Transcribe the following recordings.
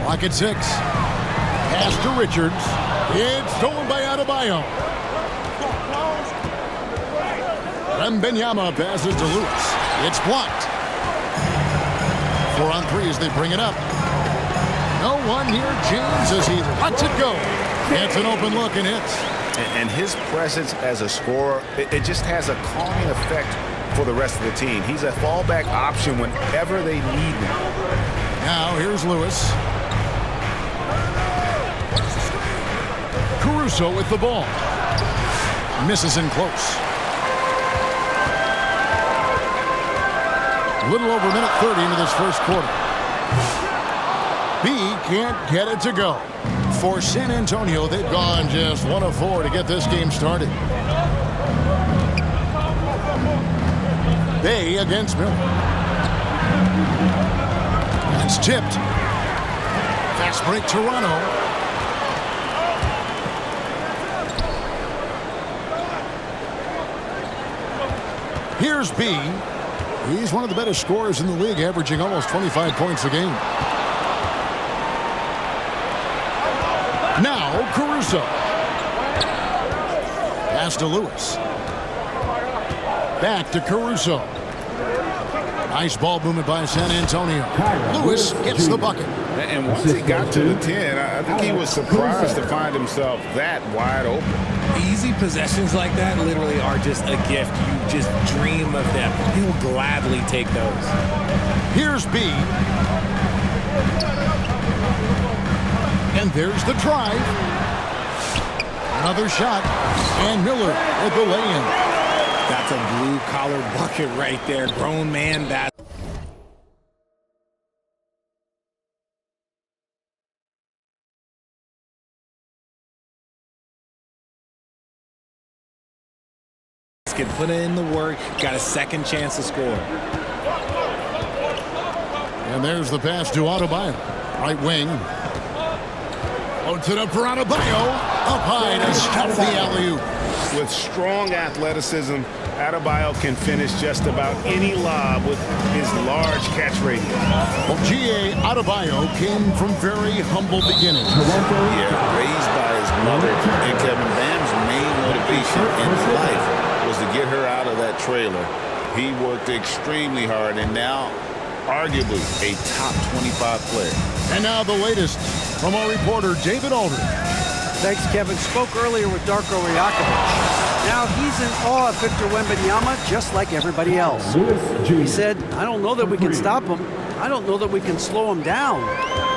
Clock at 6. Pass to Richards. It's stolen by Adebayo. Wembanyama passes to Lewis. It's blocked. 4 on 3 as they bring it up. No one near James as he lets it go. It's an open look and hits. And his presence as a scorer, it just has a calming effect for the rest of the team. He's a fallback option whenever they need him. Now here's Lewis. Caruso with the ball. Misses in close. A little over a minute 30 into this first quarter. B can't get it to go. For San Antonio, they've gone just 1 of 4 to get this game started. Bay against Miller. That's tipped. Fast break Toronto. Here's B. He's one of the better scorers in the league, averaging almost 25 points a game. Now Caruso. Pass to Lewis. Back to Caruso. Nice ball movement by San Antonio. Lewis gets the bucket. And once he got to the 10, I think he was surprised to find himself that wide open. Easy possessions like that literally are just a gift. You just dream of them. He'll gladly take those. Here's B. And there's the drive. Another shot. And Miller with the lay-in. That's a blue-collar bucket right there. Grown man basket. Put in the work. Got a second chance to score. And there's the pass to Adebayo. Right wing. Loads it up for Adebayo. Up high to stop the alley-oop. With strong athleticism, Adebayo can finish just about any lob with his large catch radius. Well, G.A. Adebayo came from very humble beginnings. Yeah, raised by his mother. And Kevin Bam's main motivation in life was to get her out of that trailer. He worked extremely hard and now arguably a top 25 player. And now the latest from our reporter David Aldridge. Thanks, Kevin. Spoke earlier with Darko Rajakovic. Now he's in awe of Victor Wembanyama just like everybody else. He said, I don't know that we can stop him. I don't know that we can slow him down.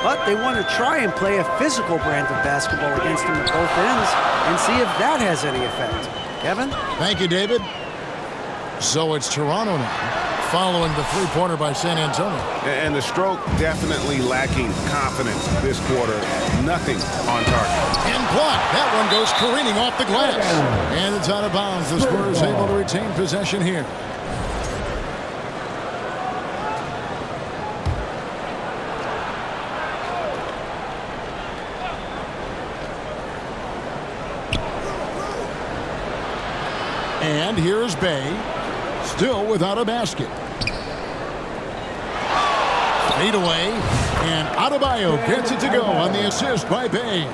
But they want to try and play a physical brand of basketball against him at both ends and see if that has any effect. Kevin? Thank you, David. So it's Toronto now, following the three-pointer by San Antonio. And the stroke definitely lacking confidence this quarter. Nothing on target. And blocked. That one goes careening off the glass. And it's out of bounds. The Spurs able to retain possession here. And here's Bay, still without a basket. Fade away, and Adebayo gets it to go on the assist by Bay.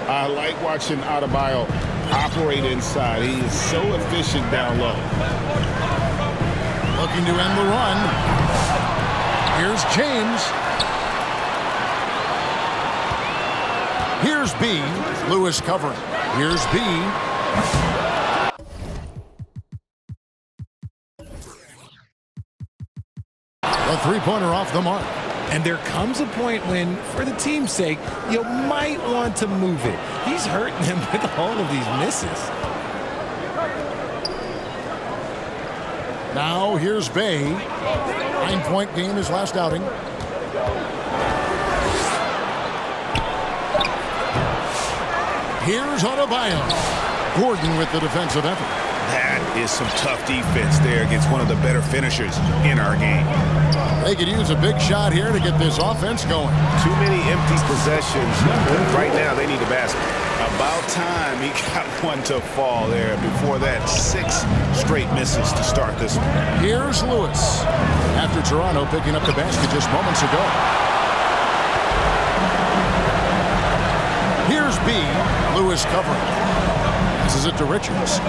I like watching Adebayo operate inside. He is so efficient down low. Looking to end the run. Here's James. Here's B. Lewis covering. Here's B. A three-pointer off the mark. And there comes a point when, for the team's sake, you might want to move it. He's hurting them with all of these misses. Now here's Bay. 9-point game his last outing. Here's Adebayo. Gordon with the defensive effort. That is some tough defense there against one of the better finishers in our game. They could use a big shot here to get this offense going. Too many empty possessions. Right now, they need a basket. About time he got one to fall there. Before that, 6 straight misses to start this one. Here's Lewis. After Toronto picking up the basket just moments ago. B. Lewis covering. Passes it to Richards.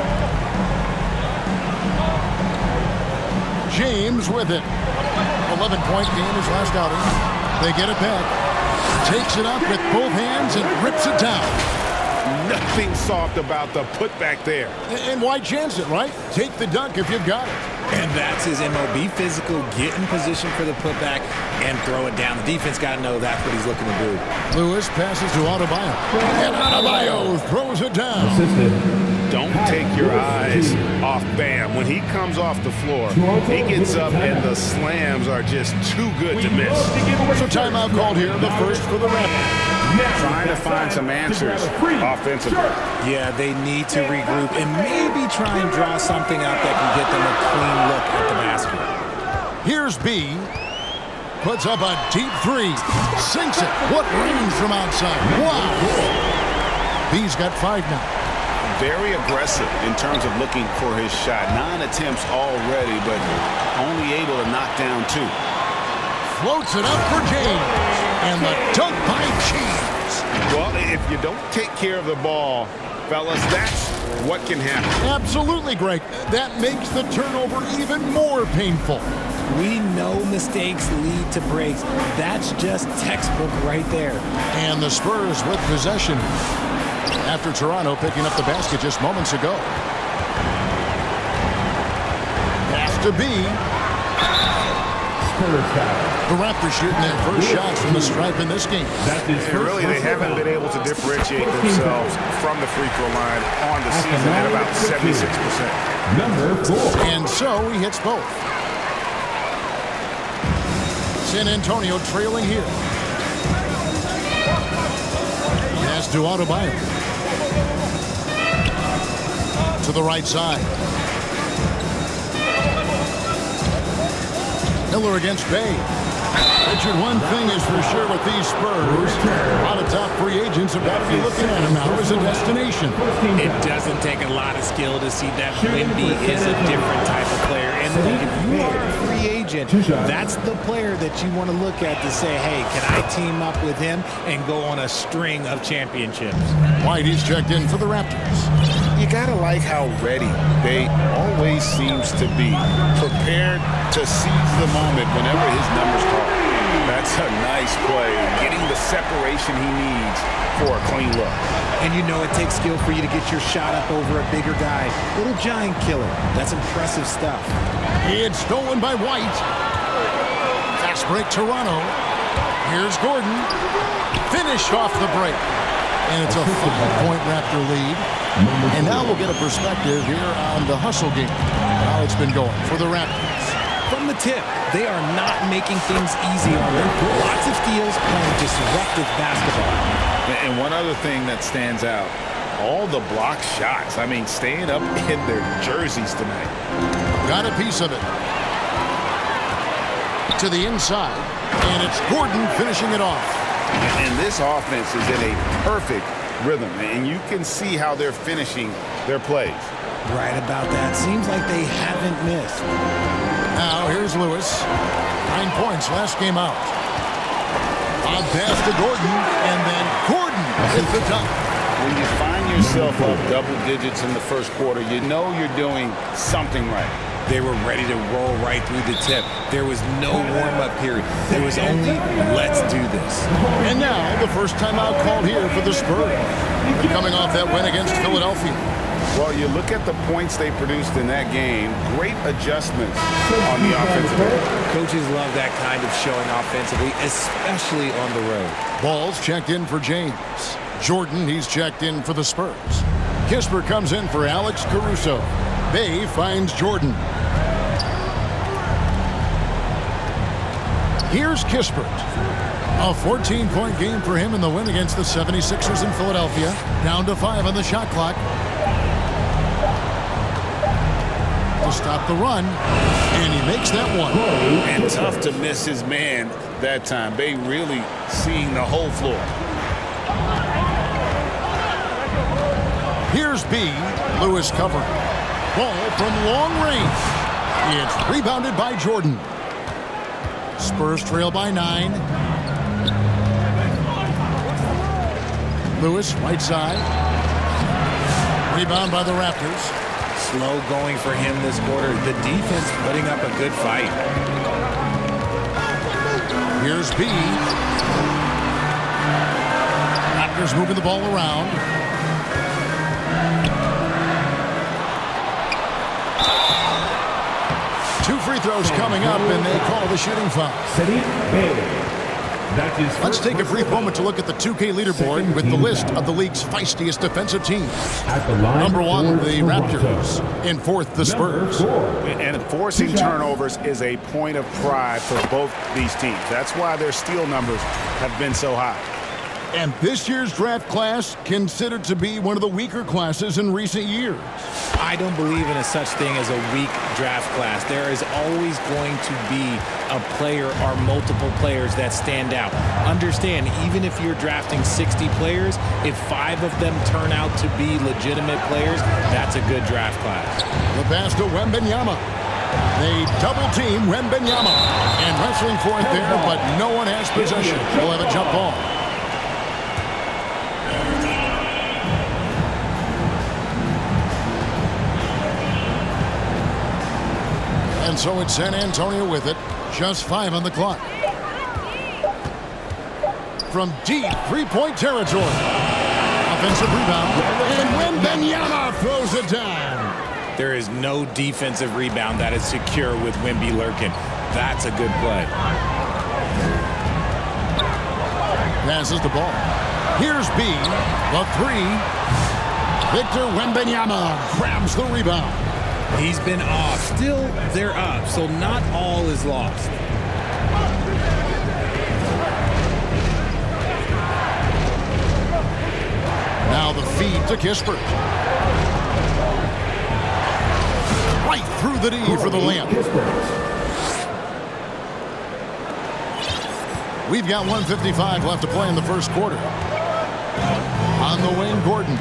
James with it. 11-point game his last outing. They get it back. Takes it up with both hands and rips it down. Nothing soft about the putback there. And why chance it, right? Take the dunk if you've got it. And that's his MO. Be physical, get in position for the putback, and throw it down. The defense got to know that's what he's looking to do. Lewis passes to Adebayo. And Adebayo throws it down. Don't take your eyes off Bam. When he comes off the floor, he gets up and the slams are just too good to miss. So timeout called here, the first for the Raptors. Trying to find some answers offensively. Yeah, they need to regroup and maybe try and draw something up that can get them a clean look at the basket. Here's B. Puts up a deep three. Sinks it. What range from outside. Wow. B's got 5 now. Very aggressive in terms of looking for his shot. 9 attempts already, but only able to knock down 2. Floats it up for James. And the dunk by James. Well, if you don't take care of the ball, fellas, that's what can happen. Absolutely, Greg. That makes the turnover even more painful. We know mistakes lead to breaks. That's just textbook right there. And the Spurs with possession after Toronto picking up the basket just moments ago. Pass to B. The Raptors shooting their first shots from the stripe in this game. And really, they haven't been able to differentiate themselves from the free throw line on the season at about 76%. Number 4. And so he hits both. San Antonio trailing here. Pass to Adebayo. To the right side. Miller against Bay. Richard, one thing is for sure with these Spurs, a lot of top free agents have got to be looking at him now as a destination. It doesn't take a lot of skill to see that Weby is a different type of player. And if you are a free agent, that's the player that you want to look at to say, hey, can I team up with him and go on a string of championships? Whitey's checked in for the Raptors. You gotta like how ready Bay always seems to be, prepared to seize the moment whenever his numbers call. That's a nice play, getting the separation he needs for a clean look. And you know it takes skill for you to get your shot up over a bigger guy. Little giant killer. That's impressive stuff. It's stolen by White. Fast break Toronto. Here's Gordon. Finished off the break. And it's a 5-point Raptor lead. And now we'll get a perspective here on the hustle game. How it's been going for the Raptors. From the tip, they are not making things easy on them. Lots of steals, playing disruptive basketball. And one other thing that stands out, all the block shots. I mean, staying up in their jerseys tonight. Got a piece of it. To the inside. And it's Gordon finishing it off. And this offense is in a perfect rhythm, and you can see how they're finishing their plays. Right about that. Seems like they haven't missed. Now here's Lewis. 9 points last game out. On pass to Gordon, and then Gordon hits the dunk. When you find yourself up double digits in the first quarter, you know you're doing something right. They were ready to roll right through the tip. There was no warm-up period. There was only, let's do this. And now, the first timeout called here for the Spurs. Coming off that win against Philadelphia. Well, you look at the points they produced in that game, great adjustments on the offensive end. Coaches love that kind of showing offensively, especially on the road. Ball's checked in for James. Jordan, he's checked in for the Spurs. Kispert comes in for Alex Caruso. Bay finds Jordan. Here's Kispert. A 14-point game for him in the win against the 76ers in Philadelphia. Down to 5 on the shot clock. To stop the run. And he makes that one. And tough to miss his man that time. Bay really seeing the whole floor. Here's B. Lewis covering. Ball from long range. It's rebounded by Jordan. Spurs trail by 9. Lewis, right side. Rebound by the Raptors. Slow going for him this quarter. The defense putting up a good fight. Here's B. Raptors moving the ball around. Two free throws coming up, and they call the shooting foul. Let's take a brief moment to look at the 2K leaderboard with the list of the league's feistiest defensive teams. Number 1, the Raptors. In 4th, the Spurs. And forcing turnovers is a point of pride for both these teams. That's why their steal numbers have been so high. And this year's draft class considered to be one of the weaker classes in recent years. I don't believe in a such thing as a weak draft class. There is always going to be a player or multiple players that stand out. Understand, even if you're drafting 60 players, if 5 of them turn out to be legitimate players, that's a good draft class. The pass to Wembanyama. They double team Wembanyama. And wrestling for it there, but no one has possession. We'll have a jump ball. And so it's San Antonio with it. Just 5 on the clock. From deep three-point territory. Offensive rebound. And Wembanyama throws it down. There is no defensive rebound that is secure with Wemby lurking. That's a good play. Passes the ball. Here's B. The 3. Victor Wembanyama grabs the rebound. He's been off. Still, they're up, so not all is lost. Now the feed to Kispert. Right through the D for the layup. We've got 1:55 left to play in the first quarter. On the wing, Gordon.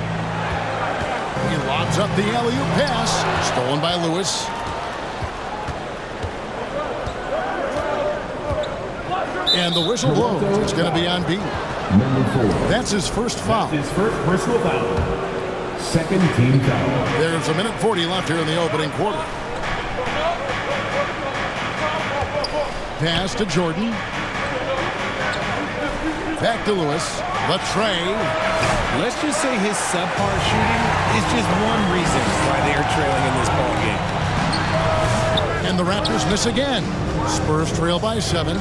He lobs up the alley-oop pass. Stolen by Lewis. And the whistle blows. It's going to be on B. That's his first foul. His first personal foul. Second team foul. There's 1:40 left here in the opening quarter. Pass to Jordan. Back to Lewis. The tray. Let's just say his subpar shooting is just one reason why they are trailing in this ball game. And the Raptors miss again. Spurs trail by 7.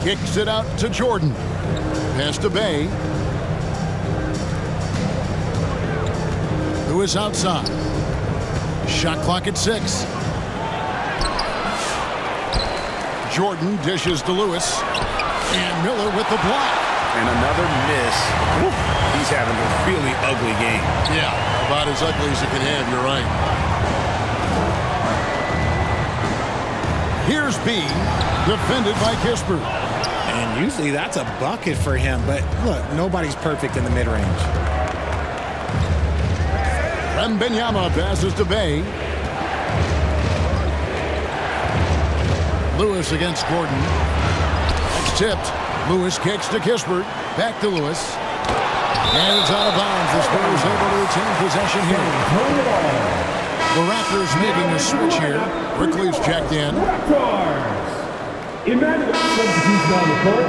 Kicks it out to Jordan. Pass to Bay. Lewis outside. Shot clock at 6. Jordan dishes to Lewis. And Miller with the block. And another miss. He's having a really ugly game. Yeah, about as ugly as it can have, you're right. Here's B, defended by Kispert. And usually that's a bucket for him, but look, nobody's perfect in the mid-range. Wembanyama passes to Bay. Lewis against Gordon. It's tipped. Lewis kicks to Kispert. Back to Lewis. And it's out of bounds. The Spurs able to retain possession here. The Raptors making a switch here. Brickley's checked in. Emmanuel substitution on the court.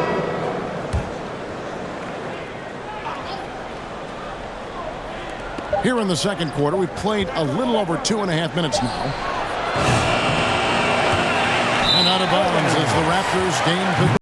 Here in the second quarter, we've played a little over 2.5 minutes now. And out of bounds as the Raptors gain possession.